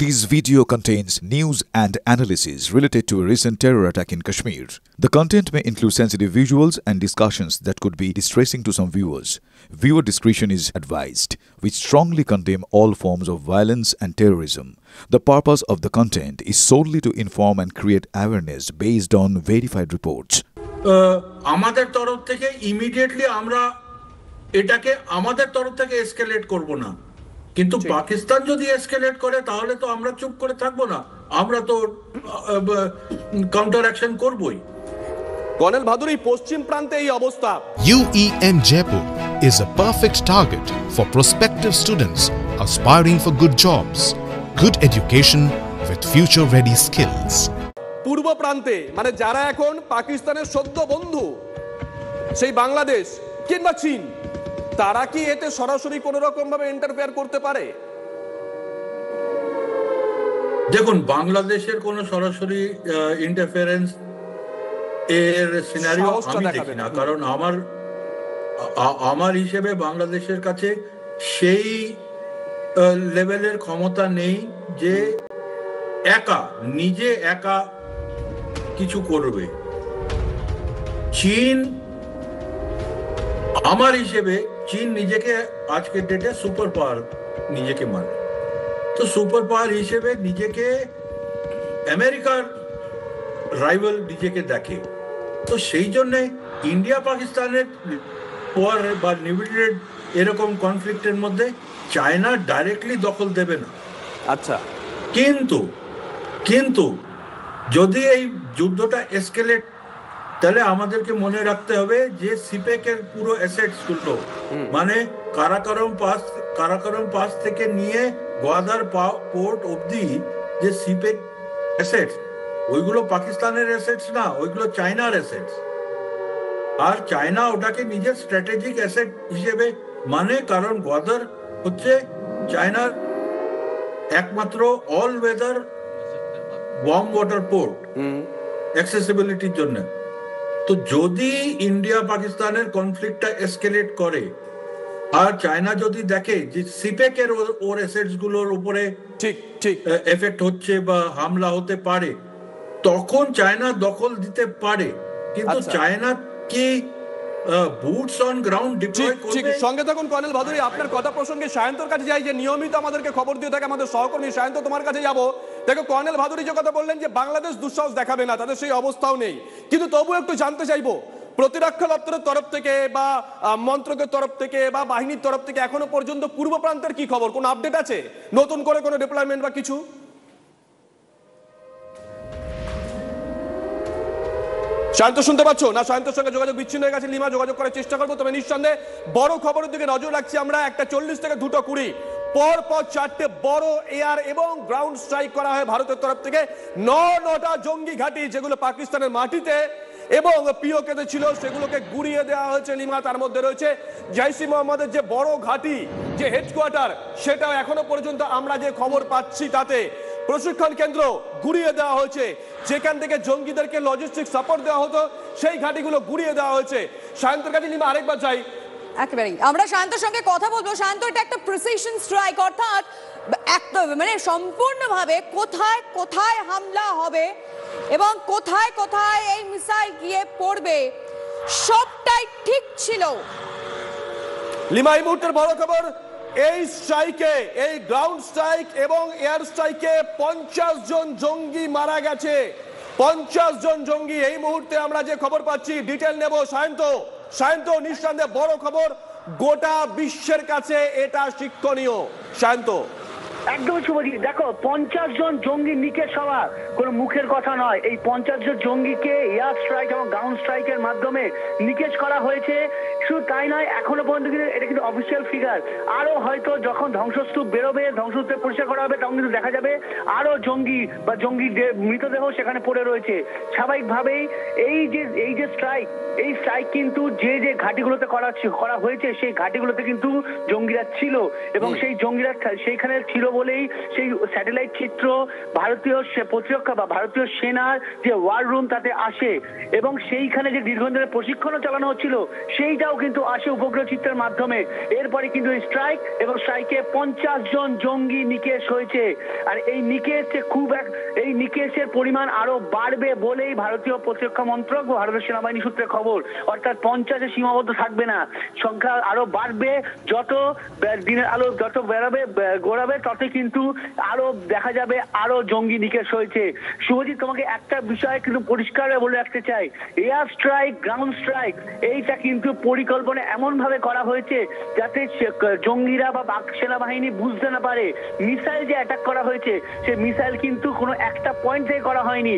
This video contains news and analysis related to a recent terror attack in Kashmir. The content may include sensitive visuals and discussions that could be distressing to some viewers. Viewer discretion is advised. We strongly condemn all forms of violence and terrorism. The purpose of the content is solely to inform and create awareness based on verified reports. আমাদের তরফ থেকে immediately আমরা এটাকে আমাদের তরফ থেকে escalate করব না, কিন্তু পাকিস্তান যদি এসকেলেট করে তাহলে তো আমরা চুপ করে থাকবো না, আমরা তো কাউন্টার অ্যাকশন করবই। কর্নেল ভাদুরী, পশ্চিম প্রান্তে এই অবস্থা। UEM Jaipur is a perfect target for prospective students aspiring for good jobs, good education with future-ready skills. পূর্ব প্রান্তে মানে যারা এখন পাকিস্তানের সদ্য বন্ধু, সেই বাংলাদেশ কিংবা চীন, তারা কি এতে সরাসরি কোন রকম ভাবে ইন্টারফেয়ার করতে পারে? দেখুন, বাংলাদেশের কোন সরাসরি ইন্টারফারেন্স এর সিনারিও আমি দেখি না, কারণ আমার হিসেবে বাংলাদেশের কাছে সেই লেভেলের ক্ষমতা নেই যে নিজে একা কিছু করবে। চীন, আমার হিসেবে চীন নিজেকে আজকের ডেটে সুপার পাওয়ার নিজেকে মানে, তো সুপার পাওয়ার হিসেবে নিজেকে আমেরিকার রাইভাল নিজেকে দেখে। তো সেই জন্যে ইন্ডিয়া পাকিস্তানের পর বা নিউক্লিয়ার এরকম কনফ্লিক্টের মধ্যে চায়না ডাইরেক্টলি দখল দেবে না। আচ্ছা, কিন্তু যদি এই যুদ্ধটা এসকেলেট, তাহলে আমাদেরকে মনে রাখতে হবে যে সিপেকের পুরো অ্যাসেটস গুলো, মানে কারাকরম পাস থেকে নিয়ে গোয়াদার পোর্ট অবধি যে সিপেক অ্যাসেটস, ওইগুলো পাকিস্তানের অ্যাসেটস না, ওইগুলো চায়নার অ্যাসেটস। আর চায়না ওটাকে নিজের স্ট্র্যাটেজিক অ্যাসেট হিসেবে মানে, কারণ গোয়াদার হচ্ছে চায়নার একমাত্র all weather warm water port অ্যাক্সেসিবিলিটির জন্য। তো যদি ইন্ডিয়া পাকিস্তানের কনফ্লিক্টটা এসকেলেট করে আর চায়না যদি দেখে যে সিপেকের ওর অ্যাসেটস গুলোর উপরে ঠিক এফেক্ট হচ্ছে বা হামলা হতে পারে, তখন চায়না দখল দিতে পারে। কিন্তু চায়না কি বুটস অন গ্রাউন্ড ডিপ্লয় করবে? সঙ্গে থাকুন কর্নেল ভাদুরী, আপনার কথা প্রসঙ্গে সায়ন্তর কাছে যাই, যে নিয়মিত আমাদেরকে খবর দিয়ে থাকে আমাদের সহকর্মী সায়ন্ত, তোমার কাছে যাব। দেখো, কর্নেল ভাদুরী যে কথা বললেন যে বাংলাদেশ দুঃসাহস দেখাবে না, তাদের সেই অবস্থাও নেই, কিন্তু তবু একটু জানতে চাইবো প্রতিরক্ষা দপ্তরের তরফ থেকে বা মন্ত্রকের তরফ থেকে বা বাহিনীর তরফ থেকে এখনো পর্যন্ত পূর্ব প্রান্তের কি খবর, কোন আপডেট আছে, নতুন করে কোনো ডিপ্লয়মেন্ট বা কিছু? শান্ত শুনতে পাচ্ছ না? শান্তর সঙ্গে যোগাযোগ বিচ্ছিন্ন হয়ে গেছে। লিমা, যোগাযোগ করার চেষ্টা করবো। তবে নিঃসন্দেহে বড় খবরের দিকে নজর রাখছি আমরা। 1:40 থেকে 2:20 পর 4টে বড় এয়ার এবং গ্রাউন্ড স্ট্রাইক করা হয় ভারতের তরফ থেকে। 9টা জঙ্গি ঘাঁটি যেগুলো পাকিস্তানের মাটিতে এবং পিওকেতে ছিল, সেগুলোকে গুড়িয়ে দেওয়া হয়েছে। লিমা, তার মধ্যে রয়েছে জৈশ-ই মোহাম্মদের যে বড় ঘাঁটি, যে হেডকোয়ার্টার, সেটাও এখনো পর্যন্ত আমরা যে খবর পাচ্ছি তাতে প্রশিক্ষণ কেন্দ্র গুড়িয়ে দেওয়া হয়েছে। যেখান থেকে জঙ্গিদেরকে লজিস্টিক সাপোর্ট দেওয়া হতো, সেই ঘাঁটিগুলো গুড়িয়ে দেওয়া হয়েছে। সায়ন্তর কাছে লিমা আরেকবার যাই। একেবারেই আমরা শান্তর সঙ্গে কথা বলবো। শান্ত, এটা একটা প্রিসিশন স্ট্রাইক, অর্থাৎ একদম মানে সম্পূর্ণভাবে কোথায় কোথায় হামলা হবে এবং কোথায় কোথায় এই মিসাইল গিয়ে পড়বে সবটাই ঠিক ছিল। লিমা, এই মুহূর্তের বড় খবর, এই স্ট্রাইকে, এই গ্রাউন্ড স্ট্রাইক এবং এয়ার স্ট্রাইকে 50 জন জঙ্গি মারা গেছে। 50 জন জঙ্গি এই মুহূর্তে আমরা যে খবর পাচ্ছি। ডিটেল নেব সায়ন্ত, নিঃসন্দেহে বড় খবর, গোটা বিশ্বের কাছে এটা শিক্ষণীয়। সায়ন্ত। একদম শুভজিৎ, দেখো 50 জন জঙ্গি নিকেশ হওয়া কোনো মুখের কথা নয়। এই 50 জন জঙ্গিকে এয়ার স্ট্রাইক এবং গ্রাউন্ড স্ট্রাইকের মাধ্যমে নিকেশ করা হয়েছে। শুধু তাই নয়, এখনো পর্যন্ত কিন্তু এটা কিন্তু অফিসিয়াল ফিগার। আরো হয়তো যখন ধ্বংসস্তূপ বেরোবে, ধ্বংসস্তূপ পরিষ্কার করা হবে, তখন কিন্তু দেখা যাবে আরো জঙ্গি বা জঙ্গির মৃতদেহ সেখানে পড়ে রয়েছে। স্বাভাবিকভাবেই এই যে স্ট্রাইক, এই স্ট্রাইক কিন্তু যে ঘাটিগুলোতে করা হয়েছে, সেই ঘাটিগুলোতে কিন্তু জঙ্গিরা ছিল এবং সেই জঙ্গিরা সেইখানে ছিল বলেই সেই স্যাটেলাইট চিত্র ভারতীয় প্রতিরক্ষা বা ভারতীয় সেনার যে ওয়ার রুম তাতে আসে এবং সেইখানে যে দীর্ঘদিনের প্রশিক্ষণও চালানো হচ্ছিল সেইটাও কিন্তু আসে উপগ্রহ চিত্রের মাধ্যমে। এরপরে কিন্তু স্ট্রাইক এবং স্ট্রাইকে 50 জন জঙ্গি নিকেশ হয়েছে। আর এই নিকেশের পরিমাণ আরো বাড়বে বলেই ভারতীয় প্রতিরক্ষা মন্ত্রক ও ভারতের সেনাবাহিনী সূত্রে খবর। অর্থাৎ 50-এ সীমাবদ্ধ থাকবে না, সংখ্যা আরো বাড়বে। যত দিনের আলো যত গড়াবে ততই কিন্তু আরো দেখা যাবে আরো জঙ্গি নিকেশ হয়েছে। শুভজিৎ, তোমাকে একটা বিষয় কিন্তু পরিষ্কার বলে রাখতে চাই, এয়ার স্ট্রাইক, গ্রাউন্ড স্ট্রাইক এইটা কিন্তু পরিকল্পনা এমন ভাবে করা হয়েছে যাতে জঙ্গিরা বা পাক সেনাবাহিনী বুঝতে না পারে। মিসাইল যে অ্যাটাক করা হয়েছে সেই মিসাইল কিন্তু কোনো একটা পয়েন্ট থেকে করা হয়নি,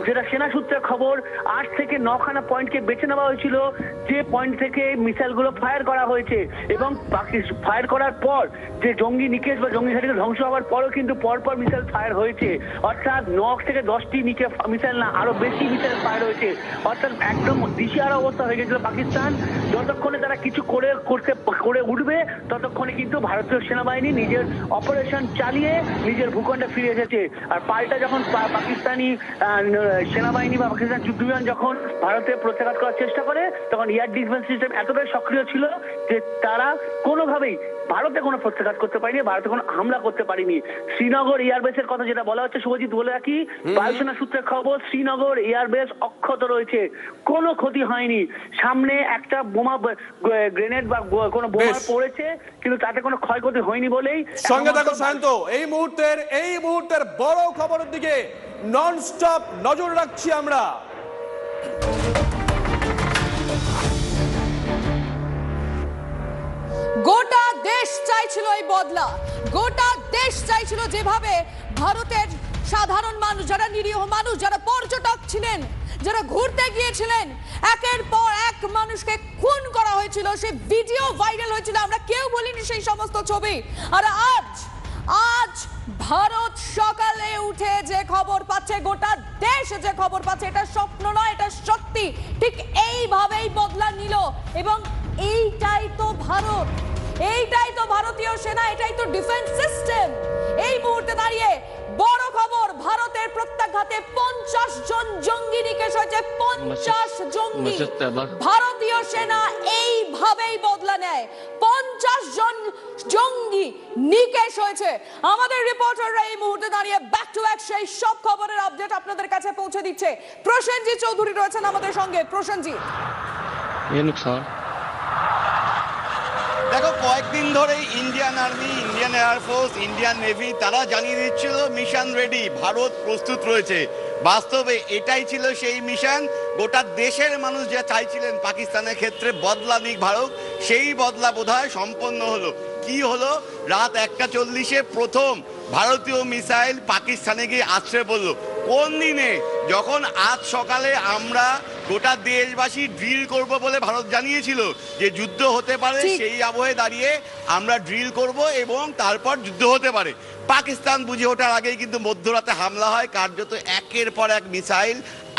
যেটা সেনা সূত্রে খবর 8 থেকে 9খানা পয়েন্টকে বেছে নেওয়া হয়েছিল যে পয়েন্ট থেকে মিসাইল গুলো ফায়ার করা হয়েছে। এবং ফায়ার করার পর যে জঙ্গি নিকেশ বা জঙ্গি ঘাঁটিকে ধ্বংস হওয়ার পরও কিন্তু পরপর মিসাইল ফায়ার হয়েছে। অর্থাৎ 9 থেকে 10টি মিসাইল না, আরো বেশি মিসাইল ফায়ার হয়েছে। অর্থাৎ একদম দিশেহারা অবস্থা হয়ে গেছিল পাকিস্তান। যতক্ষণে তারা কিছু করে উঠবে ততক্ষণে কিন্তু ভারতীয় সেনাবাহিনী নিজের অপারেশন চালিয়ে নিজের ভূখণ্ডে ফিরে এসেছে। আর পাল্টা যখন পাকিস্তানি সেনাবাহিনী বা পাকিস্তান যুদ্ধ বিমান যখন ভারতে প্রত্যাঘাত করার চেষ্টা করে তখন এয়ার ডিফেন্স সিস্টেম এতটাই সক্রিয় ছিল যে তারা কোনোভাবেই ভারতে কোনো প্রত্যাঘাত করতে পারেনি, ভারতে কোনো হামলা করতে পারেনি। শ্রীনগর এয়ারবেসের কথা যেটা বলা হচ্ছে, শুভজিৎ বলে রাখি, বায়ুসেনা সূত্রে খবর শ্রীনগর এয়ারবেস অক্ষত রয়েছে, কোনো ক্ষতি হয়নি। সামনে একটা বোমা গ্রেনেড বা কোনো বোমা পড়েছে কিন্তু তাতে কোনো ক্ষয়ক্ষতি হয়নি বলেই। সঙ্গে থাকো শান্ত, এই মুহূর্তের বড় খবরের দিকে নন স্টপ নজর রাখছি আমরা। গোটা দেশ চাইছিল এই বদলা, গোটা দেশ চাইছিল যেভাবে ভারতের সাধারণ মানুষ, যারা নিরীহ মানুষ, যারা পর্যটক ছিলেন, যারা ঘুরতে গিয়েছিলেন, একের পর এক মানুষকে খুন করা হয়েছিল, সেই ভিডিও ভাইরাল হয়েছিল, আমরা কেউ বলিনি সেই সমস্ত ছবি। আর আজ ভারত সকালে উঠে যে খবর পাচ্ছে, গোটা দেশ যে খবর পাচ্ছে, এটা স্বপ্ন নয়, এটা সত্যি। ঠিক এইভাবেই বদলা নিল এবং এইটাই তো ভারত, এইটাই তো ভারতীয় সেনা, এটাই তো ডিফেন্স সিস্টেম। এই মুহূর্তে দাঁড়িয়ে বড় খবর, ভারতের প্রত্যাঘাতে 50 জন জঙ্গি নিকেশ হয়েছে। 50 জঙ্গি, ভারতীয় সেনা এইভাবেই বদলা নেয়। 50 জন জঙ্গি নিকেশ হয়েছে। আমাদের রিপোর্টাররা এই মুহূর্তে দাঁড়িয়ে ব্যাক টু ব্যাক সেই সব খবরের আপডেট আপনাদের কাছে পৌঁছে দিচ্ছে। প্রসেনজিৎ চৌধুরী রয়েছেন আমাদের সঙ্গে। প্রসেনজিৎ, দেখো, কয়েকদিন ধরেই Indian army, Indian air force, Indian navy তারা জানিয়ে দিচ্ছিল মিশন রেডি, ভারত প্রস্তুত রয়েছে। বাস্তবে এটাই ছিল সেই মিশন। গোটা দেশের মানুষ যা চাইছিলেন পাকিস্তানের ক্ষেত্রে বদলা নিক ভারত, সেই বদলা বোধহয় সম্পন্ন হলো। কি হলো? রাত 1:40-এ প্রথম ভারতীয় মিসাইল পাকিস্তানে গিয়ে আছড়ে পড়লো। কোন দিনে? যখন আজ সকালে আমরা গোটা দেশবাসী ড্রিল করব বলে ভারত জানিয়েছিল যে যুদ্ধ হতে পারে, সেই আবহে দাঁড়িয়ে আমরা ড্রিল করব এবং তারপর যুদ্ধ হতে পারে। পাকিস্তান বুঝে ওঠার আগেই কিন্তু মধ্যরাতে হামলা হয়, কার্যত একের পর এক মিসাইল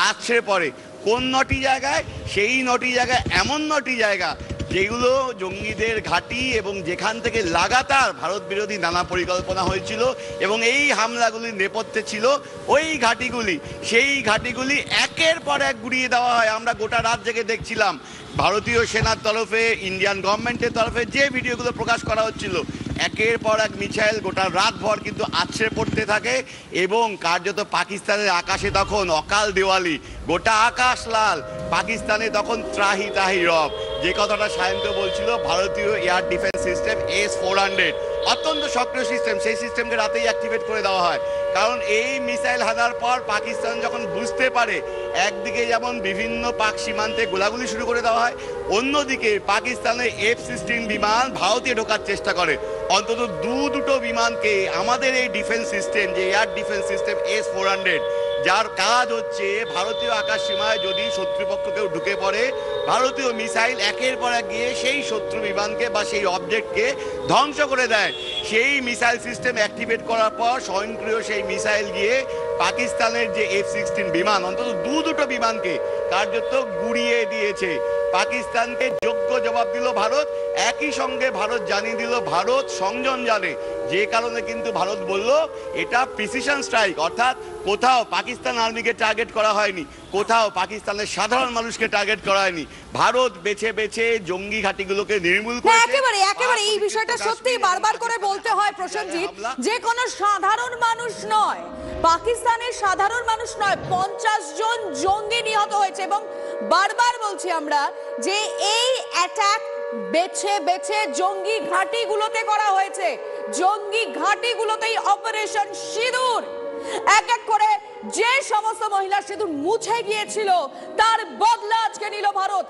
আছড়ে পড়ে। কোন 9টি জায়গায়? সেই 9টি জায়গায়, এমন 9টি জায়গা যেগুলো জঙ্গিদের ঘাঁটি এবং যেখান থেকে লাগাতার ভারত বিরোধী নানা পরিকল্পনা হয়েছিল এবং এই হামলাগুলির নেপথ্যে ছিল ওই ঘাঁটিগুলি। সেই ঘাঁটিগুলি একের পর এক গুড়িয়ে দেওয়া হয়। আমরা গোটা রাত জেগে দেখছিলাম ভারতীয় সেনার তরফে, ইন্ডিয়ান গভর্নমেন্টের তরফে যে ভিডিওগুলো প্রকাশ করা হচ্ছিল, একের পর এক মিসাইল গোটা রাতভর কিন্তু আছড়ে পড়তে থাকে এবং কার্যত পাকিস্তানের আকাশে তখন অকাল দেওয়ালি, গোটা আকাশ লাল। পাকিস্তানে তখন ত্রাহি তাহি রব। যে কথাটা সায়ন্ত বলছিল, ভারতীয় এয়ার ডিফেন্স সিস্টেম S-400 অত্যন্ত সক্রিয় সিস্টেম, সেই সিস্টেমকে রাতেই অ্যাক্টিভেট করে দেওয়া হয়। কারণ এই মিসাইল হানার পর পাকিস্তান যখন বুঝতে পারে, একদিকে যেমন বিভিন্ন পাক সীমান্তে গোলাগুলি শুরু করে দেওয়া হয়, অন্যদিকে পাকিস্তানের F-16 বিমান ভারতে ঢোকার চেষ্টা করে। অন্তত দুটো বিমানকে আমাদের এই ডিফেন্স সিস্টেম, যে এয়ার ডিফেন্স সিস্টেম S-400, যার কাজ হচ্ছে ভারতীয় আকাশ সীমায় যদি শত্রুপক্ষ কেউ ঢুকে পড়ে, ভারতীয় মিসাইল একের পর এক গিয়ে সেই শত্রু বিমানকে বা সেই অবজেক্টকে ধ্বংস করে দেয়। সেই মিসাইল সিস্টেম অ্যাক্টিভেট করার পর স্বয়ংক্রিয় সেই মিসাইল গিয়ে পাকিস্তানের যে F-16 বিমান, অন্তত দুটো বিমানকে কার্যত গুড়িয়ে দিয়েছে। পাকিস্তানকে যোগ্য যোগ্য জবাব দিল ভারত। একই সঙ্গে ভারত জানিয়ে দিল ভারত সংযম জানে, যে কারণে কিন্তু ভারত বলল এটা প্রিসিশন স্ট্রাইক, অর্থাৎ কোথাও পাকিস্তান আর্মিকে টার্গেট করা হয়নি, কোথাও পাকিস্তানের সাধারণ মানুষকে টার্গেট করা হয়নি। ভারত বেছে বেছে জঙ্গি ঘাঁটিগুলোকে নির্মূল করেছে। একেবারে এই বিষয়টা সত্যি বারবার করে বলতে হয় প্রসেনজিৎ, যে কোনো সাধারণ মানুষ নয়, পাকিস্তানের সাধারণ মানুষ নয়, 50 জন জঙ্গি নিহত হয়েছে। এবং বারবার বলছি আমরা যে এই অ্যাটাক বেছে বেছে জঙ্গি ঘাঁটিগুলোতে করা হয়েছে, জঙ্গি ঘাঁটিগুলোতেই অপারেশন সিঁদুর। এক এক করে যে সমস্ত মহিলা সিঁদুর মুছে গিয়েছিল তার বদলা আজকে নিল ভারত।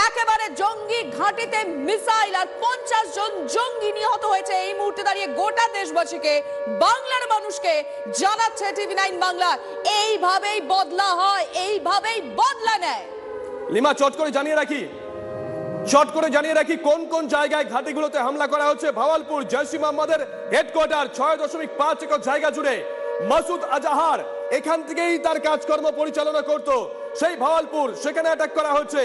একেবারে জঙ্গি ঘাঁটিতে মিসাইল, আর 50 জন জঙ্গি নিহত হয়েছে। এই মুহূর্তে দাঁড়িয়ে গোটা দেশবাসীকে, বাংলার মানুষকে জানাচ্ছে TV9 বাংলা, এইভাবেই বদলা হয়, এইভাবেই বদলা নেয়। লিমা, চট করে জানিয়ে রাখি কোন কোন জায়গায় ঘাঁটিগুলোতে হামলা করা হচ্ছে। ভাওয়ালপুর জৈশ-ই মোহাম্মদের হেডকোয়ার্টার, 6.5 একর জায়গা জুড়ে মাসুদ আজাহার এখান থেকেই তার কাজকর্ম পরিচালনা করত। সেই ভাওয়ালপুর, সেখানে অ্যাটাক করা হচ্ছে।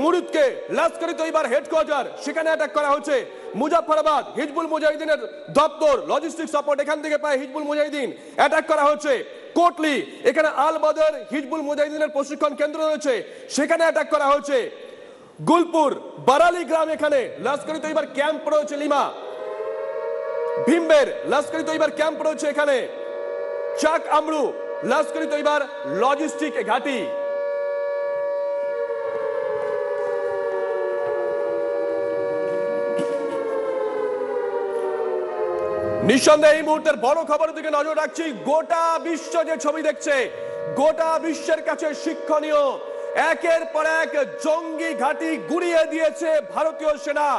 মুরিদকে লস্করি তৈবার হেডকোয়ার্টার, সেখানে অ্যাটাক করা হচ্ছে। মুজাফফরাবাদ হিজবুল মুজাহিদিনের দপ্তর, লজিস্টিক সাপোর্ট, এখান থেকে পায় হিজবুল মুজাহিদিন, অ্যাটাক করা হচ্ছে। কোটলি, এখানে আল বদর হিজবুল মুজাহিদিনের প্রশিক্ষণ কেন্দ্র রয়েছে, সেখানে অ্যাটাক করা হচ্ছে। গুলপুর বারালি গ্রাম, এখানে লস্করি তৈবার ক্যাম্প রয়েছে। লিমা, ভীমবের লস্করি তৈবার ক্যাম্প রয়েছে এখানে। চাক আমরু লস্করি তৈবার লজিস্টিক ঘাঁটি। নিঃসন্দেহে এই মুহূর্তের বড় খবরের দিকে নজর রাখছি। গোটা বিশ্ব যে ছবি দেখছে, গোটা বিশ্বের কাছে শিক্ষণীয়। একের পর এক জঙ্গি ঘাঁটি গুড়িয়ে দিয়েছে ভারতীয় সেনা,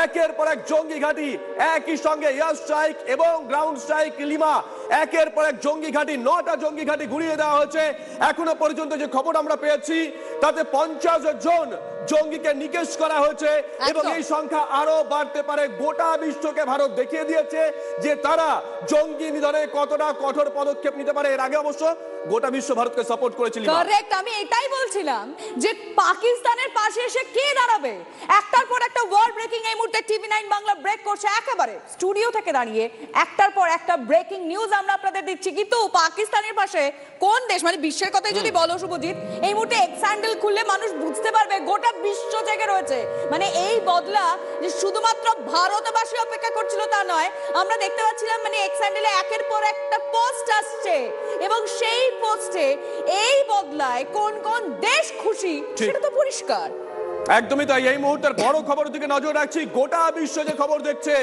একের পর এক জঙ্গি ঘাঁটি, একই সঙ্গে এয়ার স্ট্রাইক এবং গ্রাউন্ড স্ট্রাইক। লিমা, একের পর এক জঙ্গি ঘাঁটি, 9টা জঙ্গি ঘাঁটি গুড়িয়ে দেওয়া হয়েছে। এখনো পর্যন্ত যে খবর আমরা পেয়েছি তাতে 50 জন জঙ্গিকে নিকেশ করা হয়েছে এবং এই সংখ্যা আরো বাড়তে পারে। গোটা বিশ্বকে ভারত দেখিয়ে দিয়েছে যে তারা জঙ্গি নিধনে কতটা কঠোর পদক্ষেপ নিতে পারে। এর আগে অবশ্য গোটা বিশ্ব ভারতকে সাপোর্ট করেছিল। কারেক্ট, আমি এটাই বলছিলাম যে পাকিস্তানের পাশে এসে কে দাঁড়াবে। একটার পর একটা ওয়ার্ল্ড ব্রেকিং এই মুহূর্তে TV9 বাংলা ব্রেক করছে। একেবারে স্টুডিও থেকে দাঁড়িয়ে একটার পর একটা ব্রেকিং নিউজ আমরা আপনাদের দিচ্ছি। কিন্তু পাকিস্তানের পাশে কোন দেশ, মানে বিশ্বের কথাই যদি বলো শুভজিৎ, এই মুহূর্তে এক্স হ্যান্ডেল খুললে মানুষ বুঝতে পারবে গোটা বিশ্ব জেগে রয়েছে। মানে এই বদলা যে শুধুমাত্র ভারতবাসী অপেক্ষা করছিল তা নয়, আমরা দেখতে পাচ্ছিলাম মানে এক্স হ্যান্ডেলে একের পর একটা পোস্ট আসছে এবং সেই পোস্টে এই বদলায় কোন কোন দেশ খুশি সেটা তো পরিষ্কার। একদমই তাই। এই মুহূর্তের বড় খবরের দিকে নজর রাখছি। গোটা বিশ্ব যে খবর দেখছে,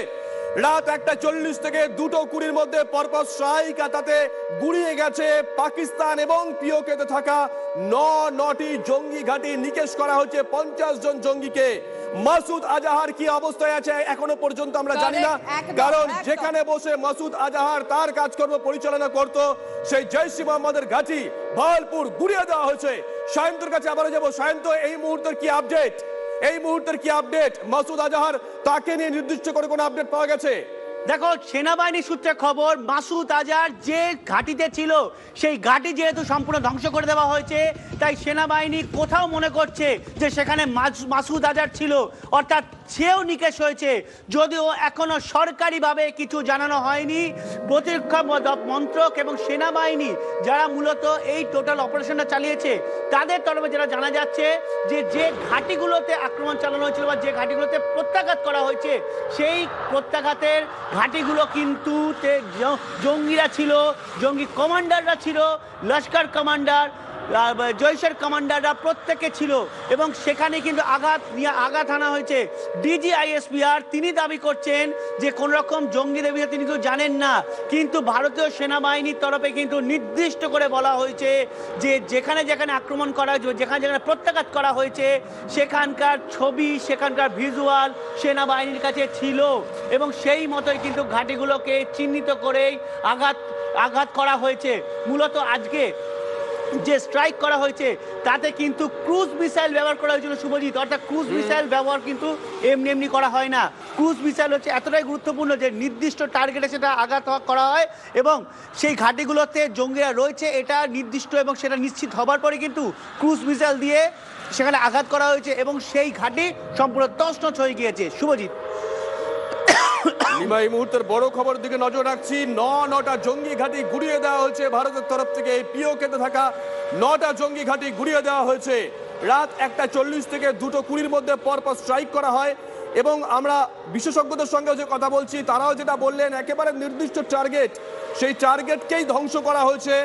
রাত 1:40 থেকে 2:20 মধ্যে পরপর স্ট্রাইক, আর তাতে গুড়িয়ে গেছে পাকিস্তান এবং পিওকেতে থাকা 9টি জঙ্গি ঘাঁটি। নিকেশ করা হচ্ছে 50 জন জঙ্গিকে। মাসুদ আজাহার কি অবস্থায় আছে এখনো পর্যন্ত আমরা জানি না, কারণ যেখানে বসে মাসুদ আজাহার তার কাজকর্ম পরিচালনা করত সেই জৈশ-ই মোহাম্মদের ঘাঁটি ভাওয়ালপুর গুড়িয়ে দেওয়া হয়েছে। সায়ন্তর কাছে আবারও যাবো। সায়ন্ত, এই মুহূর্তের কি আপডেট? মাসুদ আজাহার তাকে নিয়ে নির্দিষ্ট করে কোনো আপডেট পাওয়া গেছে? দেখো, সেনাবাহিনী সূত্রে খবর, মাসুদ আজহার যে ঘাঁটিতে ছিল সেই ঘাঁটি যেহেতু সম্পূর্ণ ধ্বংস করে দেওয়া হয়েছে, তাই সেনাবাহিনী কোথাও মনে করছে যে সেখানে মাসুদ আজহার ছিল, অর্থাৎ সেও নিকেশ হয়েছে। যদিও এখনো সরকারিভাবে কিছু জানানো হয়নি। প্রতিরক্ষা মন্ত্রক এবং সেনাবাহিনী যারা মূলত এই টোটাল অপারেশনটা চালিয়েছে তাদের তরফে যেটা জানা যাচ্ছে যে ঘাঁটিগুলোতে আক্রমণ চালানো হয়েছিল বা যে ঘাঁটিগুলোতে প্রত্যাঘাত করা হয়েছে, সেই প্রত্যাঘাতের ঘাঁটিগুলো কিন্তু জঙ্গিরা ছিল, জঙ্গি কমান্ডাররা ছিল, লস্কর কমান্ডার, জৈশের কমান্ডাররা প্রত্যেকে ছিল এবং সেখানে কিন্তু আঘাত আনা হয়েছে। ডিজি আইএসপিআর তিনি দাবি করছেন যে কোন রকম জঙ্গিদের বিষয়ে তিনি কেউ জানেন না, কিন্তু ভারতীয় সেনাবাহিনীর তরফে কিন্তু নির্দিষ্ট করে বলা হয়েছে যে যেখানে যেখানে আক্রমণ করা হয়েছে, যেখানে যেখানে প্রত্যাঘাত করা হয়েছে, সেখানকার ছবি, সেখানকার ভিজুয়াল সেনাবাহিনীর কাছে ছিল এবং সেই মতোই কিন্তু ঘাঁটিগুলোকে চিহ্নিত করেই আঘাত করা হয়েছে। মূলত আজকে যে স্ট্রাইক করা হয়েছে তাতে কিন্তু ক্রুজ মিসাইল ব্যবহার করা হয়েছিল শুভজিৎ। অর্থাৎ ক্রুজ মিসাইল ব্যবহার কিন্তু এমনি এমনি করা হয় না। ক্রুজ মিসাইল হচ্ছে এতটাই গুরুত্বপূর্ণ যে নির্দিষ্ট টার্গেটে সেটা আঘাত করা হয় এবং সেই ঘাঁটিগুলোতে জঙ্গিরা রয়েছে এটা নির্দিষ্ট এবং সেটা নিশ্চিত হবার পরে কিন্তু ক্রুজ মিসাইল দিয়ে সেখানে আঘাত করা হয়েছে এবং সেই ঘাঁটি সম্পূর্ণ তছনছ হয়ে গিয়েছে। শুভজিৎ, লিমা, এই মুহূর্তের বড় খবর দিকে নজর রাখছি। নটা জঙ্গি ঘাঁটি গুড়িয়ে দেওয়া হয়েছে ভারতের তরফ থেকে। এই পিওকেতে থাকা 9টা জঙ্গি ঘাঁটি গুড়িয়ে দেওয়া হয়েছে। রাত 1:40 থেকে 2:20 মধ্যে পরপর স্ট্রাইক করা হয় এবং আমরা বিশেষজ্ঞদের সঙ্গে যে কথা বলছি তারাও যেটা বললেন একেবারে নির্দিষ্ট টার্গেট, সেই টার্গেটকেই ধ্বংস করা হয়েছে।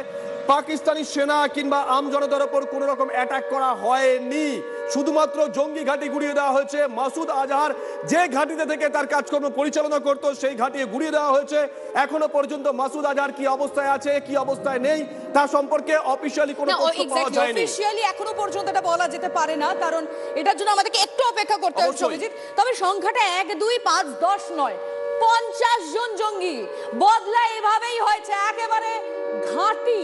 পাকিস্তানি সেনা কিংবা আম জনতার উপর কোনো রকম অ্যাটাক করা হয়নি, শুধুমাত্র জঙ্গি ঘাঁটি গুড়িয়ে দেওয়া হয়েছে। মাসুদ আজহার যে ঘাঁটিতে থেকে তার কাজকর্ম পরিচালনা করত সেই ঘাঁটি গুড়িয়ে দেওয়া হয়েছে। এখনো পর্যন্ত মাসুদ আজহার কি অবস্থায় আছে কি অবস্থায় নেই তার সম্পর্কে অফিশিয়ালি কোনো তথ্য পাওয়া যায়নি। অফিশিয়ালি এখনো পর্যন্ত এটা বলা যেতে পারে না, কারণ এটার জন্য আমাদেরকে একটু অপেক্ষা করতে হবে শুভজিৎ। তবে সংখ্যাটা 1, 2, 5, 10 নয়, 50 জন জঙ্গি। বদলা এভাবেই হয়েছে, একেবারে ঘাঁটি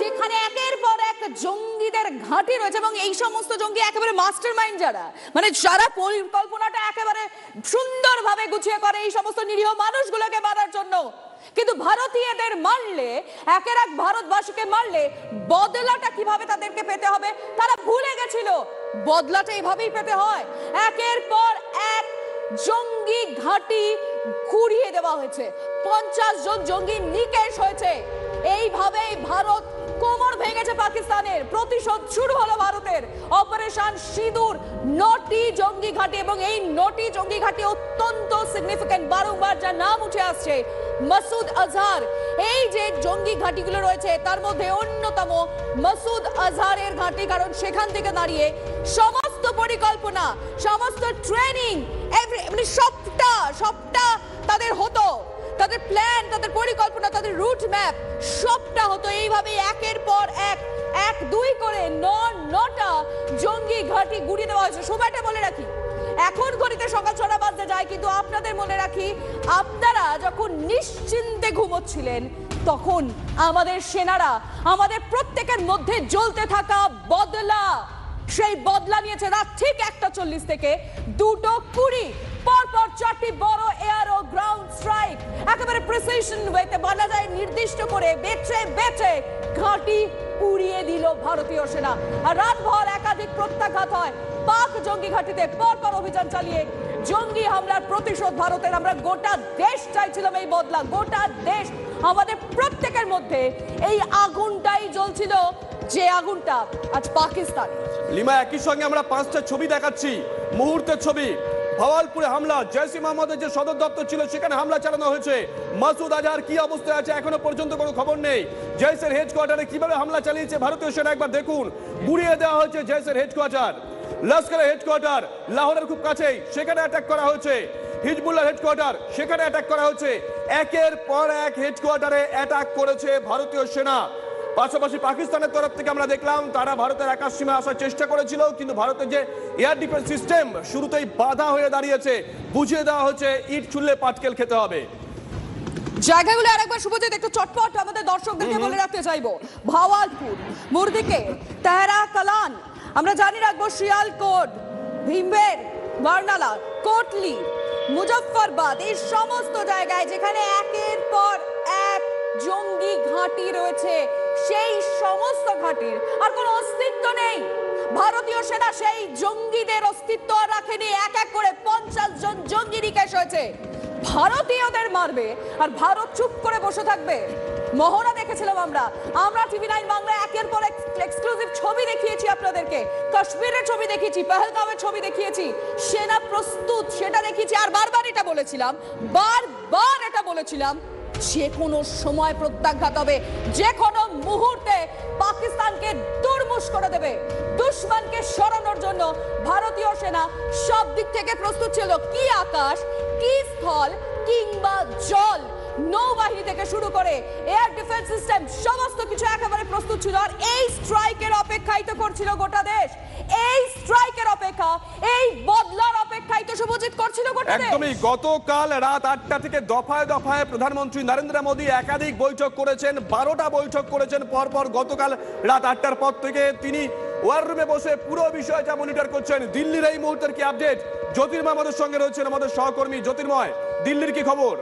যেখানে একের পর এক জঙ্গিদের ঘাঁটি রয়েছে এবং এই সমস্ত জঙ্গি একেবারে মাস্টারমাইন্ড যারা, মানে যারা পরিকল্পনাটা একেবারে সুন্দরভাবে গুছিয়ে করে এই সমস্ত নিরীহ মানুষগুলোকে মারার জন্য। কিন্তু ভারতীয়দের মারলে, একের এক ভারতবাসীকে মারলে বদলাটা কিভাবে তাদেরকে পেতে হবে তারা ভুলে গেছিল। বদলাটা এভাবেই পেতে হয়। একের পর এক জঙ্গি ঘাঁটি গুড়িয়ে দেওয়া হয়েছে, 50 জন জঙ্গি নিকেশ হয়েছে। এইভাবেই ভারত কোমর ভেঙেছে পাকিস্তানের। প্রতিশোধ শুরু হলো ভারতের। অপারেশন সিঁদুর 9টি জঙ্গি ঘাঁটি এবং এই 9টি জঙ্গি ঘাঁটি অত্যন্ত সিগনিফিকেন্ট। বারংবার যার নাম উঠে আসছে মাসুদ আজহার। এই যে জঙ্গি ঘাঁটিগুলো রয়েছে তার মধ্যে অন্যতম মাসুদ আজহারের ঘাঁটি, কারণ সেখান থেকে দাঁড়িয়ে সমস্ত পরিকল্পনা, সমস্ত ট্রেনিং, মানে সবটা তাদের হতো। তাদের প্ল্যান, তাদের পরিকল্পনা, তাদের রুট ম্যাপ সবটা হতো এইভাবে একের পর এক 2 করে 9টা জঙ্গি ঘাঁটি গুড়িয়ে দেওয়া হয়েছে। সময়টা বলে রাখি, এখন ঘড়িতে সকাল 6টা বাজতে যায়, কিন্তু আপনাদের মনে রাখি আপনারা যখন নিশ্চিন্তে ঘুমোচ্ছিলেন তখন আমাদের সেনারা আমাদের প্রত্যেকের মধ্যে জ্বলতে থাকা বদলা, সেই বদলা নিয়েছে রাত ঠিক 1:40 থেকে 2:20 পরপর 4টি বড় এয়ার ও গ্রাউন্ড স্ট্রাইক। একেবারে প্রিসিশন ওয়েতে বলা যায় নির্দিষ্ট করে বেছে বেছে ঘাঁটি উড়িয়ে দিল ভারতীয় সেনা। আর রাতভর একাধিক প্রত্যাঘাত হয় পাক জঙ্গি ঘাঁটিতে। পরপর অভিযান চালিয়ে জঙ্গি হামলার প্রতিশোধ ভারতের। আমরা গোটা দেশ চাইছিলাম এই বদলা, গোটা দেশ। আমাদের প্রত্যেকের মধ্যে এই আগুনটাই জ্বলছিল, যে আগুনটা আজ পাকিস্তান। লিমা, একই সঙ্গে আমরা 5টা ছবি দেখাচ্ছি, মুহূর্তের ছবি। ভাওয়ালপুরে হামলা, জৈশ-ই মোহাম্মদের যে সদর দপ্তর ছিল সেখানে হামলা চালানো হয়েছে। মাসুদ আজহার কি অবস্থায় আছে এখনো পর্যন্ত কোনো খবর নেই। জৈশের হেডকোয়ার্টারে কিভাবে হামলা চালিয়েছে ভারতীয় সেনা একবার দেখুন। গুড়িয়ে দেওয়া হয়েছে জৈশের হেডকোয়ার্টার। লস্করের হেডকোয়ার্টার লাহোরের খুব কাছেই, সেখানে অ্যাটাক করা হয়েছে। হিজবুল্লাহ হেডকোয়ার্টার, সেখানে অ্যাটাক করা হয়েছে। একের পর এক হেডকোয়ার্টারে অ্যাটাক করেছে ভারতীয় সেনা। পাশাপাশি পাকিস্তানের তরফ থেকে আমরা দেখলাম তারা ভারতের আকাশ সীমায় আসার চেষ্টা করেছিল, কিন্তু ভারতের যে এয়ার ডিফেন্স সিস্টেম শুরুতেই বাধা হয়ে দাঁড়িয়েছে। বুঝিয়ে দেওয়া হচ্ছে ইট ছুড়লে পাটকেল খেতে হবে। জায়গাগুলো আরেকবার শুভজিৎ একটু চটপট আমাদের দর্শকদেরকে বলে রাখতে চাইবো। ভাওয়ালপুর, মুরদিকে, তেহরা কালান, আমরা জানি রাখবো শিয়ালকোট, ভীমবের, বারনালা, কোটলি, মুজফ্ফরবাদ, এই সমস্ত জায়গায় যেখানে একের পর এক জঙ্গি ঘাঁটি রয়েছে, সেই সমস্ত ঘাঁটির আর কোনো অস্তিত্ব নেই। ভারতীয় সেনা সেই জঙ্গিদের অস্তিত্ব রাখেনি। এক এক করে 50 জন জঙ্গি নিকেশ হয়েছে। ভারতীয়দের মারবে আর ভারত চুপ করে বসে থাকবে? মহড়া দেখেছিলাম আমরা টিভি9 বাংলা একের পর এক এক্সক্লুসিভ ছবি দেখিয়েছি আপনাদেরকে। কাশ্মীরের ছবি দেখিয়েছি, পহেলগাঁওয়ের ছবি দেখিয়েছি, সেনা প্রস্তুত সেটা দেখিয়েছি। আর বারবার এটা বলেছিলাম যে কোনো সময় প্রত্যাঘাত হবে, যে কোনো মুহূর্তে পাকিস্তানকে দুর্মুশ করে দেবে। দুশমনকে সরানোর জন্য ভারতীয় সেনা সব দিক থেকে প্রস্তুত ছিল, কি আকাশ, কি স্থল কিংবা জল। নৌবাহিনী থেকে শুরু করে এয়ার ডিফেন্স সিস্টেম সমস্ত কিছু একেবারে প্রস্তুত ছিল। আর এই স্ট্রাইকের অপেক্ষাই তো করছিল গোটা দেশ, এই স্ট্রাইকের অপেক্ষা, এই বদলার অপেক্ষাই তো শুভজিৎ করছিল গোটা দেশ। একদমই গতকাল রাত 8টা থেকে দফায় দফায় প্রধানমন্ত্রী নরেন্দ্র মোদী একাধিক বৈঠক করেছেন, 12টা বৈঠক করেছেন পরপর। গতকাল রাত 8টার পর থেকে তিনি ওয়ার রুমে বসে পুরো বিষয়টা মনিটর করছেন। দিল্লির এই মুহূর্তের কি আপডেট? জ্যোতির্ময় আমাদের সঙ্গে রয়েছেন, আমাদের সহকর্মী। জ্যোতির্ময়, দিল্লির কি খবর?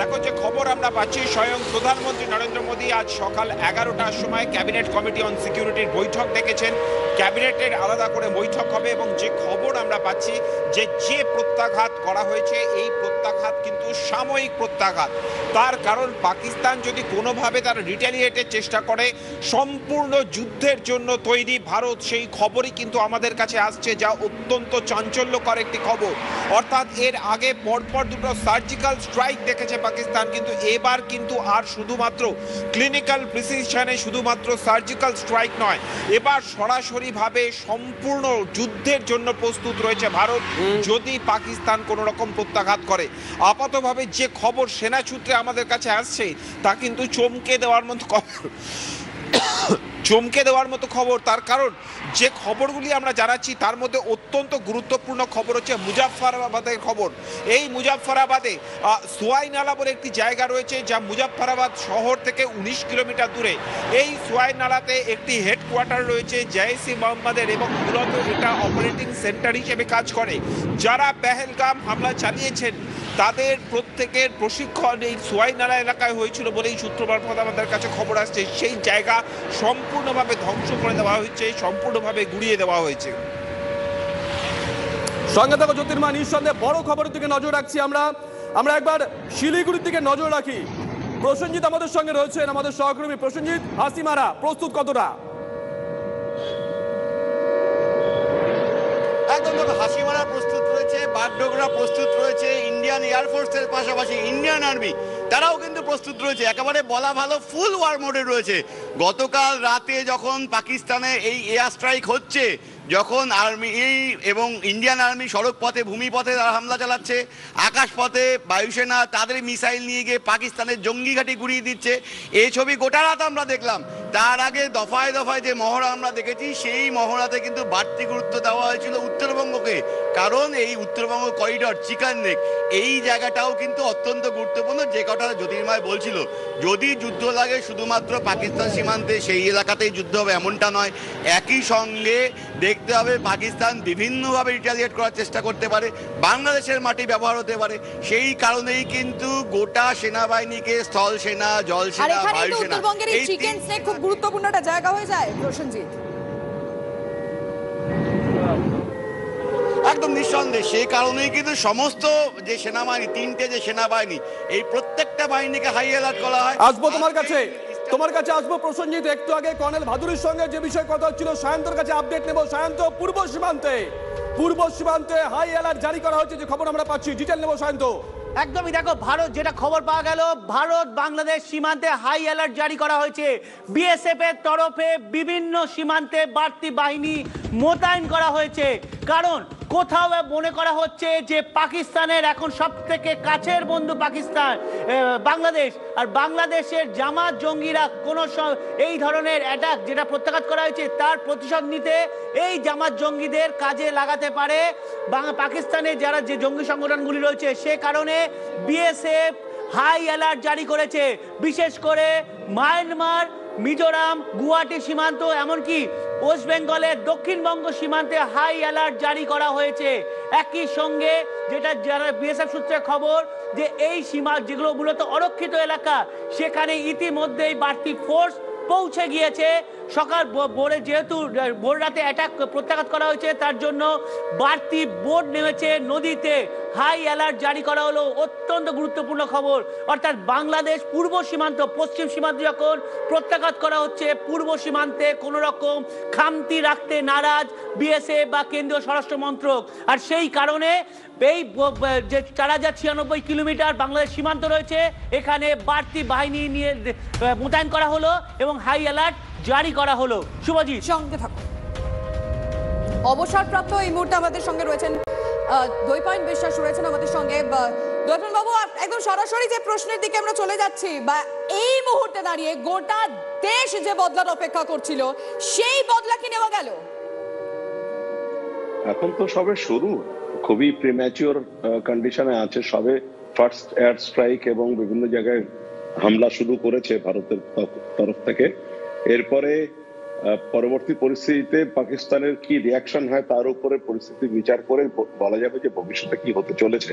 দেখো, যে খবর আমরা পাচ্ছি, স্বয়ং প্রধানমন্ত্রী নরেন্দ্র মোদী আজ সকাল 11টার সময় ক্যাবিনেট কমিটি অন সিকিউরিটির বৈঠক ডেকেছেন। ক্যাবিনেটের আলাদা করে বৈঠক হবে এবং যে খবর আমরা পাচ্ছি যে প্রত্যাঘাত করা হয়েছে, এই প্রত্যাঘাত কিন্তু সাময়িক প্রত্যাঘাত। তার কারণ পাকিস্তান যদি কোনোভাবে তার রিটেলিয়েটের চেষ্টা করে, সম্পূর্ণ যুদ্ধের জন্য তৈরি ভারত, সেই খবরই কিন্তু আমাদের কাছে আসছে, যা অত্যন্ত চাঞ্চল্যকর একটি খবর। অর্থাৎ এর আগে পরপর দুটো সার্জিক্যাল স্ট্রাইক দেখেছে পাকিস্তান, কিন্তু এবার কিন্তু আর শুধুমাত্র ক্লিনিক্যাল প্রিসিশনে শুধুমাত্র সার্জিক্যাল স্ট্রাইক নয়, এবার সরাসরি ভাবে সম্পূর্ণ যুদ্ধের জন্য প্রস্তুত রয়েছে ভারত যদি পাকিস্তান কোনো রকম প্রত্যাঘাত করে। আপাতভাবে যে খবর সেনা সূত্রে আমাদের কাছে আসছে তা কিন্তু চমকে দেওয়ার মতো খবর। তার কারণ যে খবরগুলি আমরা জানাচ্ছি তার মধ্যে অত্যন্ত গুরুত্বপূর্ণ খবর হচ্ছে মুজাফফরাবাদের খবর। এই মুজাফফরাবাদে সোয়াই নালা বলে একটি জায়গা রয়েছে, যা মুজাফফরাবাদ শহর থেকে 19 কিলোমিটার দূরে। এই সোয়াই নালাতে একটি হেডকোয়ার্টার রয়েছে জৈশ-ই মোহাম্মদের এবং মূলত এটা অপারেটিং সেন্টার হিসেবে কাজ করে। যারা পেহেলগাম হামলা চালিয়েছেন তাদের প্রত্যেকের প্রশিক্ষণ এই সোয়াই নালা এলাকায় হয়েছিল বলেই সূত্র মারফত আমাদের কাছে খবর আসছে। সেই জায়গা সম্পূর্ণভাবে ধ্বংস করে দেওয়া হয়েছে, সম্পূর্ণভাবে গুড়িয়ে দেওয়া হয়েছে। সঙ্গে থাকো জ্যোতির্ময়, নিঃসন্দেহে বড় খবরের দিকে নজর রাখছি আমরা একবার শিলিগুড়ির দিকে নজর রাখি। প্রসেনজিৎ আমাদের সঙ্গে রয়েছেন, আমাদের সহকর্মী। প্রসেনজিৎ, হাসিমারা প্রস্তুত কতটা? একদম হাসিমারা প্রস্তুত রয়েছে, বাগডোগরা প্রস্তুত রয়েছে, ইন্ডিয়ান এয়ারফোর্সের পাশাপাশি ইন্ডিয়ান আর্মি তারাও কিন্তু প্রস্তুত রয়েছে। একেবারে বলা ভালো ফুল ওয়ার মোডে রয়েছে। গতকাল রাতে যখন পাকিস্তানে এই এয়ার স্ট্রাইক হচ্ছে, যখন আর্মি এবং ইন্ডিয়ান আর্মি সড়ক পথে ভূমিপথে হামলা চালাচ্ছে, আকাশপথে বায়ুসেনা তাদের মিসাইল নিয়ে গিয়ে পাকিস্তানের জঙ্গি ঘাঁটি গুড়িয়ে দিচ্ছে, এই ছবি গোটা রাত আমরা দেখলাম। তার আগে দফায় দফায় যে মহড়া আমরা দেখেছি, সেই মহড়াতে কিন্তু বাড়তি গুরুত্ব দেওয়া হয়েছিল উত্তরবঙ্গকে। কারণ এই উত্তরবঙ্গ করিডর, চিকেন নেক, এই জায়গাটাও কিন্তু অত্যন্ত গুরুত্বপূর্ণ। যে কথা জ্যোতির্ময় বলছিল, যদি যুদ্ধ লাগে শুধুমাত্র পাকিস্তান সীমান্তে সেই এলাকাতেই যুদ্ধ হবে এমনটা নয়, একই সঙ্গে দেখতে হবে পাকিস্তান বিভিন্নভাবে রিটালিয়েট করার চেষ্টা করতে পারে, বাংলাদেশের মাটি ব্যবহার হতে পারে। সেই কারণেই কিন্তু গোটা সেনাবাহিনীকে স্থল সেনা, জল সেনা, বায়ুসেনা, এই চিকেন স্নেক খুব গুরুত্বপূর্ণ একটা জায়গা হয়ে যায়। প্রসেনজিৎ, একদম নিঃসন্দেহে সেই কারণেই কিন্তু সমস্ত যে সেনাবাহিনী, তিনটে যে সেনাবাহিনী, এই প্রত্যেকটা বাহিনীকে হাই অ্যালার্ট করা হয়। আসবো তোমার কাছে আসবো প্রসেনজিৎ। একটু আগে কর্নেল ভাদুরীর সঙ্গে যে বিষয়ে কথা হচ্ছিল, সায়ন্তর কাছে আপডেট নেব। সায়ন্ত, পূর্ব সীমান্তে হাই অ্যালার্ট জারি করা হচ্ছে, যে খবর আমরা পাচ্ছি, ডিটেল নেব সায়ন্ত। একদমই, দেখো ভারত যেটা খবর পাওয়া গেল, ভারত বাংলাদেশ সীমান্তে হাই অ্যালার্ট জারি করা হয়েছে। বিএসএফ এর তরফে বিভিন্ন সীমান্তে বাড়তি বাহিনী মোতায়েন করা হয়েছে। কারণ কোথাও মনে করা হচ্ছে যে পাকিস্তানের এখন সব থেকে কাছের বন্ধু বাংলাদেশ, আর বাংলাদেশের জামাত জঙ্গিরা কোনো এই ধরনের অ্যাটাক যেটা প্রত্যাঘাত করা হয়েছে তার প্রতিশোধ নিতে এই জামাত জঙ্গিদের কাজে লাগাতে পারে পাকিস্তানের যারা যে জঙ্গি সংগঠনগুলি রয়েছে। সে কারণে বিএসএফ হাই অ্যালার্ট জারি করেছে। বিশেষ করে মায়ানমার, মিজোরাম, গুয়াহাটি সীমান্ত, এমনকি ওয়েস্ট বেঙ্গলের দক্ষিণবঙ্গ সীমান্তে হাই অ্যালার্ট জারি করা হয়েছে। একই সঙ্গে যারা বিএসএফ সূত্রে খবর, যে এই সীমা যেগুলো মূলত অরক্ষিত এলাকা, সেখানে ইতিমধ্যেই বাড়তি ফোর্স পৌঁছে গিয়েছে। সকাল ভোরে যেহেতু ভোর রাতে অ্যাটাক প্রত্যাঘাত করা হয়েছে, তার জন্য বাড়তি বোট নেমেছে নদীতে। হাই অ্যালার্ট জারি করা হলো, অত্যন্ত গুরুত্বপূর্ণ খবর। অর্থাৎ বাংলাদেশ পূর্ব সীমান্ত, পশ্চিম সীমান্ত যখন প্রত্যাঘাত করা হচ্ছে, পূর্ব সীমান্তে কোনো রকম খামতি রাখতে নারাজ বিএসএফ বা কেন্দ্রীয় স্বরাষ্ট্র মন্ত্রক। আর সেই কারণে এই যে 4096 কিলোমিটার বাংলাদেশ সীমান্ত রয়েছে, এখানে বাড়তি বাহিনী নিয়ে মোতায়েন করা হলো এবং হাই অ্যালার্ট জারি করা হলো। শুভজিৎ, সঙ্গে থাকুন। অবসরপ্রাপ্ত এই মুহূর্তে আমাদের সঙ্গে রয়েছেন দ্বৈপায়ন বিশ্বাস রয়েছেন আমাদের সঙ্গে। দ্বৈপায়ন বাবু, একদম সরাসরি যে প্রশ্নের দিকে আমরা চলে যাচ্ছি, বা এই মুহূর্তে দাঁড়িয়ে গোটা দেশ যে বদলার অপেক্ষা করছিল, সেই বদলা কি নেওয়া গেল? এখন তো সবে শুরু, খুবই প্রিম্যাচিওর কন্ডিশনে আছে। সবে ফার্স্ট এয়ার স্ট্রাইক এবং বিভিন্ন জায়গায় হামলা শুরু করেছে ভারতের তরফ থেকে। এরপরে পরবর্তী পরিস্থিতিতে পাকিস্তানের কি রিয়াকশন হয় তার উপরে পরিস্থিতি বিচার করে বলা যাবে যে ভবিষ্যতে কি হতে চলেছে।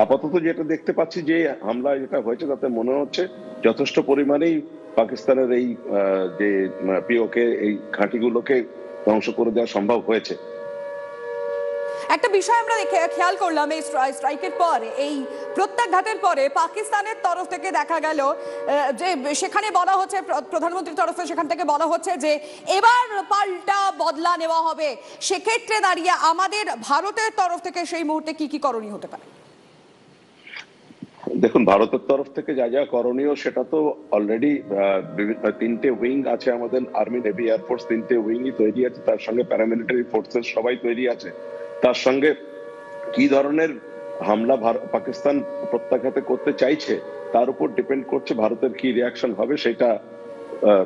আপাতত যেটা দেখতে পাচ্ছি যে হামলা যেটা হয়েছে তাতে মনে হচ্ছে যথেষ্ট পরিমাণেই পাকিস্তানের এই যে পিওকে এই ঘাঁটিগুলোকে ধ্বংস করে দেওয়া সম্ভব হয়েছে। একটা বিষয় আমরা খেয়াল করলাম এই স্ট্রাইকের পর, এই প্রত্যাঘাতের পরে পাকিস্তানের তরফ থেকে দেখা গেল যে সেখানে বলা হচ্ছে, প্রধানমন্ত্রীর তরফে সেখান থেকে বলা হচ্ছে যে এবার পাল্টা বদলা নেওয়া হবে। সেক্ষেত্রে দাঁড়িয়ে আমাদের ভারতের তরফ থেকে সেই মুহূর্তে কি কি করণীয় হতে পারে? দেখুন, ভারতের তরফ থেকে যা যা করণীয় সেটা তো অলরেডি তিনটে উইং আছে আমাদের, আর্মি, নেভি, এয়ারফোর্স, তিনটে উইংই তৈরি আছে। তার সঙ্গে প্যারামিলিটারি ফোর্সেস সবাই তৈরি আছে। তার সঙ্গে কি ধরনের হামলা পাকিস্তান প্রত্যাঘাতে করতে চাইছে তার উপর ডিপেন্ড করছে, ভারতের কি রিয়াকশন হবে সেটা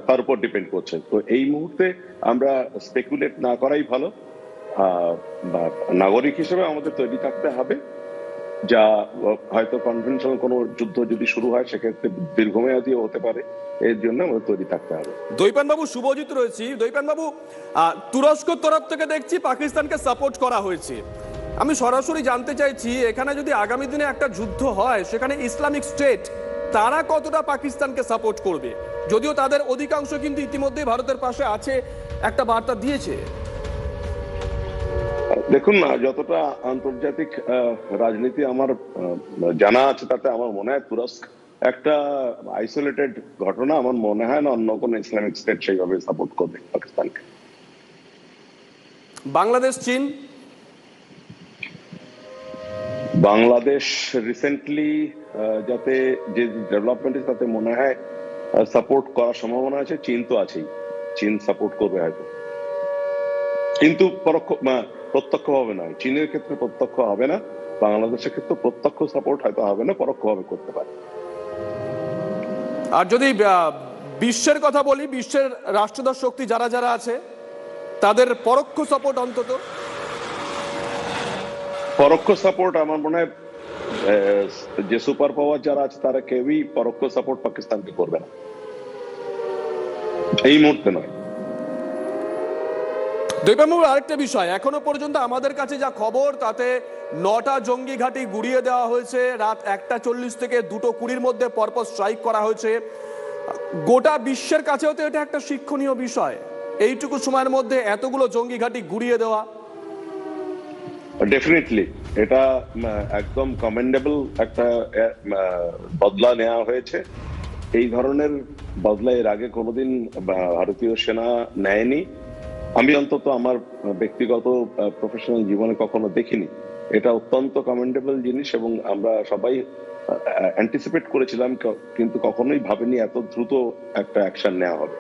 তার উপর ডিপেন্ড করছে। তো এই মুহূর্তে আমরা স্পেকুলেট না করাই ভালো। নাগরিক হিসেবে আমাদের তৈরি থাকতে হবে, যা হয়তো কনভেনশনাল কোনো যুদ্ধ যদি শুরু হয় সেক্ষেত্রে দীর্ঘমেয়াদীও হতে পারে, এর জন্য আমাদের তৈরি থাকতে হবে। দ্বৈপায়ন বাবু, শুভজিৎ রয়েছি। দ্বৈপায়ন বাবু, তুরস্কর তরফ থেকে দেখছি পাকিস্তানকে সাপোর্ট করা হয়েছে। আমি সরাসরি জানতে চাইছি, এখানে যদি আগামী দিনে একটা যুদ্ধ হয় সেখানে ইসলামিক স্টেট তারা কতটা পাকিস্তানকে সাপোর্ট করবে? যদিও তাদের অধিকাংশ কিন্তু ইতিমধ্যেই ভারতের পাশে আছে, একটা বার্তা দিয়েছে। দেখুন, যতটা আন্তর্জাতিক রাজনীতি আমার জানা আছে তাতে আমার মনে হয় তুরস্ক একটা আইসোলেটেড ঘটনা। আমার মনে হয় না অন্য কোন ইসলামিক স্টেট সেইভাবে সাপোর্ট করবে পাকিস্তানকে। বাংলাদেশ, চীন? বাংলাদেশ রিসেন্টলি যাতে যে ডেভেলপমেন্ট তাতে মনে হয় সাপোর্ট করার সম্ভাবনা আছে। চীন তো আছেই, চীন সাপোর্ট করবে হয়তো, কিন্তু প্রত্যক্ষ হবে না। চীনের ক্ষেত্রে প্রত্যক্ষ হবে না, বাংলাদেশের ক্ষেত্রে প্রত্যক্ষ সাপোর্ট হয়তো হবে না, পরোক্ষভাবে করতে পারে। আর যদি বিশ্বের কথা বলি, বিশ্বের রাষ্ট্রদশ শক্তি যারা যারা আছে তাদের পরোক্ষ সাপোর্ট, অন্তত পরোক্ষ সাপোর্ট আমার মনে হয় যে সুপার পাওয়ার যারা আছে তারা কেউই পরোক্ষ সাপোর্ট পাকিস্তানকে করবে না, এই মুহূর্তে নয়। দ্বৈপায়ন বাবু, আরেকটা বিষয়, এখনো পর্যন্ত আমাদের কাছে যা খবর তাতে 9টা জঙ্গি ঘাঁটি গুড়িয়ে দেওয়া হয়েছে। রাত 1:40 থেকে 2:20 মধ্যে পরপর স্ট্রাইক করা হয়েছে। গোটা বিশ্বের কাছেও তো এটা একটা শিক্ষণীয় বিষয়, এইটুকু সময়ের মধ্যে এতগুলো জঙ্গি ঘাঁটি গুড়িয়ে দেওয়া। ডেফিনেটলি এটা একদম কমেন্ডেবল একটা বদলা নেওয়া হয়েছে। এই ধরনের বদলা এর আগে কোনোদিন ভারতীয় সেনা নেয়নি, আমি অন্তত আমার ব্যক্তিগত প্রফেশনাল জীবনে কখনো দেখিনি। এটা অত্যন্ত কমেন্ডেবল জিনিস এবং আমরা সবাই অ্যান্টিসিপেট করেছিলাম, কিন্তু কখনোই ভাবিনি এত দ্রুত একটা অ্যাকশন নেওয়া হবে।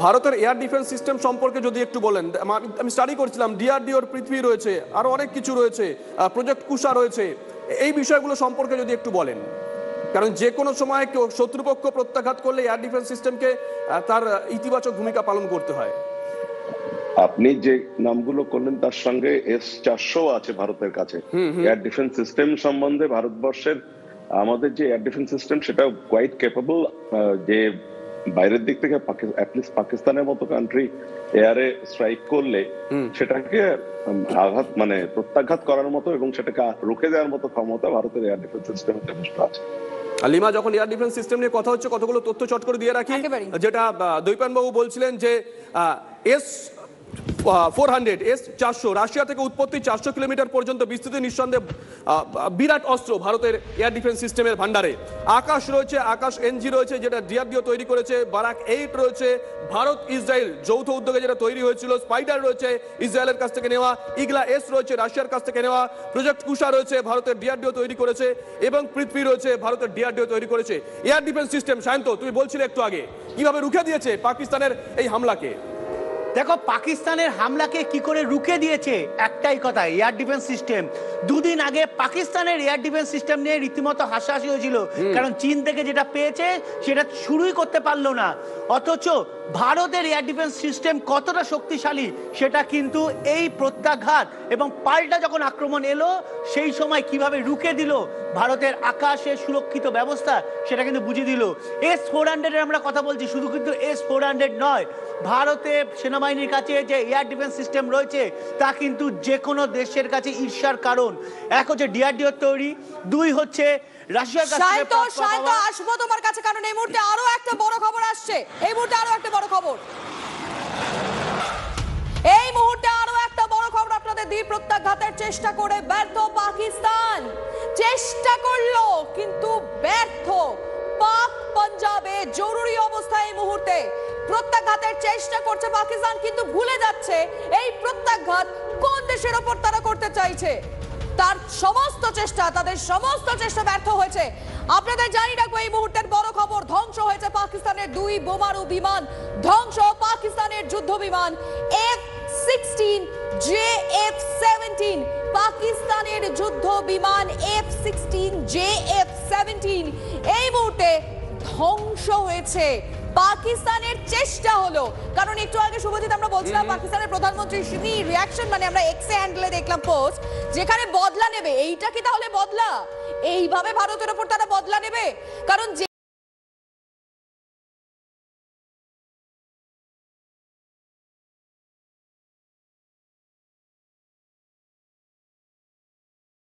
ভারতের এয়ার ডিফেন্স সিস্টেম সম্পর্কে যদি একটু বলেন। আমি স্টাডি করছিলাম, ডিআরডিওর পৃথিবী রয়েছে, আরো অনেক কিছু রয়েছে, প্রজেক্ট কুষা রয়েছে, এই বিষয়গুলো সম্পর্কে যদি একটু বলেন, কারণ যে কোনো সময় কেউ শত্রুপক্ষ প্রত্যাঘাত করলে এয়ার ডিফেন্স সিস্টেমকে তার ইতিবাচক ভূমিকা পালন করতে হয়। আপনি যে নামগুলো করলেন তার সঙ্গে S-400 আছে ভারতের কাছে। এয়ার ডিফেন্স সিস্টেম সম্বন্ধে ভারতবর্ষের আমাদের যে এয়ার ডিফেন্স সিস্টেম সেটা কোয়াইট ক্যাপেবল, যে বাইরের দিক থেকে অ্যাটলিস্ট পাকিস্তানের মতো কান্ট্রি এয়ারে স্ট্রাইক করলে সেটাকে আঘাত প্রত্যাঘাত করার মতো এবং সেটাকে রুখে দেওয়ার মতো ক্ষমতা ভারতের এয়ার ডিফেন্স সিস্টেমে যথেষ্ট আছে। লিমা, যখন এয়ার ডিফেন্স সিস্টেম নিয়ে কথা হচ্ছে, কতগুলো তথ্য চট করে দিয়ে রাখি। যেটা দ্বৈপায়ন বাবু বলছিলেন যে S-400 S-400 রাশিয়া থেকে উৎপত্তি, 400 কিলোমিটার পর্যন্ত বিস্তৃতি, নিঃসন্দেহে বিরাট অস্ত্র ভারতের এয়ার ডিফেন্স সিস্টেমের ভান্ডারে। আকাশ রয়েছে, আকাশ এনজি রয়েছে যেটা ডিআরডিও তৈরি করেছে, বারাক 8 রয়েছে, ভারত ইসরায়েল যৌথ উদ্যোগে যেটা তৈরি হয়েছিল, স্পাইডার রয়েছে ইসরায়েলের কাছ থেকে নেওয়া, ইগলা এস রয়েছে রাশিয়ার কাছ থেকে নেওয়া, প্রজেক্ট কুষা রয়েছে ভারতের ডিআরডিও তৈরি করেছে, এবং পৃথিবী রয়েছে ভারতের ডিআরডিও তৈরি করেছে। এয়ার ডিফেন্স সিস্টেম, সায়ন্ত তুমি বলছিলে একটু আগে, কিভাবে রুখে দিয়েছে পাকিস্তানের এই হামলাকে? দেখো পাকিস্তানের হামলাকে কি করে রুখে দিয়েছে একটাই কথা, এয়ার ডিফেন্স সিস্টেম। দুদিন আগে পাকিস্তানের এয়ার ডিফেন্স সিস্টেম নিয়ে রীতিমতো হাসাহাসি হয়েছিল, কারণ চীন থেকে যেটা পেয়েছে সেটা শুরুই করতে পারলো না। অথচ ভারতের এয়ার ডিফেন্স সিস্টেম কতটা শক্তিশালী সেটা কিন্তু এই প্রত্যাঘাত এবং পাল্টা যখন আক্রমণ এলো সেই সময় কিভাবে রুখে দিল ভারতের আকাশের সুরক্ষিত ব্যবস্থা, সেটা কিন্তু বুঝিয়ে দিল। S-400 এর আমরা কথা বলছি, শুধু কিন্তু S-400 নয়, ভারতের সেনাবাহিনীর কাছে যে এয়ার ডিফেন্স সিস্টেম রয়েছে তা কিন্তু যে কোনো দেশের কাছে ঈর্ষার কারণ। এক হচ্ছে ডিআরডিও তৈরি, দুই হচ্ছে রাশিয়ার কাছে। শান্ত আসবো তোমার কাছে, কারণ এই মুহূর্তে আরো একটা বড় খবর আসছে। এই মুহূর্তে আরো একটা বড় খবর আপনাদের দিয়ে। প্রত্যাঘাতের চেষ্টা করে ব্যর্থ পাকিস্তান। চেষ্টা করলো কিন্তু ব্যর্থ। পাক পাঞ্জাবে জরুরি অবস্থা এই মুহূর্তে। প্রত্যাঘাতের চেষ্টা করছে পাকিস্তান, কিন্তু ভুলে যাচ্ছে এই প্রত্যাঘাত কোন দেশের ওপর তারা করতে চাইছে। তার সমস্ত চেষ্টা, তাদের সমস্ত চেষ্টা ব্যর্থ হয়েছে। আপনাদের জানি রাখবো এই মুহূর্তের বড় খবর, ধ্বংস হয়েছে পাকিস্তানের 2 বোমারু বিমান, ধ্বংস পাকিস্তানের যুদ্ধ বিমান F-16 JF-17। পাকিস্তানের যুদ্ধ বিমান F-16 JF-17 এই মুহূর্তে ধ্বংস হয়েছে। পাকিস্তানের চেষ্টা হলো, কারণ একটু আগে শুভজিৎ আমরা বলছিলাম পাকিস্তানের প্রধানমন্ত্রী রিঅ্যাকশন, মানে আমরা এক্সে হ্যান্ডেলে দেখলাম পোস্ট, যেখানে বদলা নেবে। এইটা কি তাহলে বদলা? এইভাবে ভারতের উপর তারা বদলা নেবে? কারণ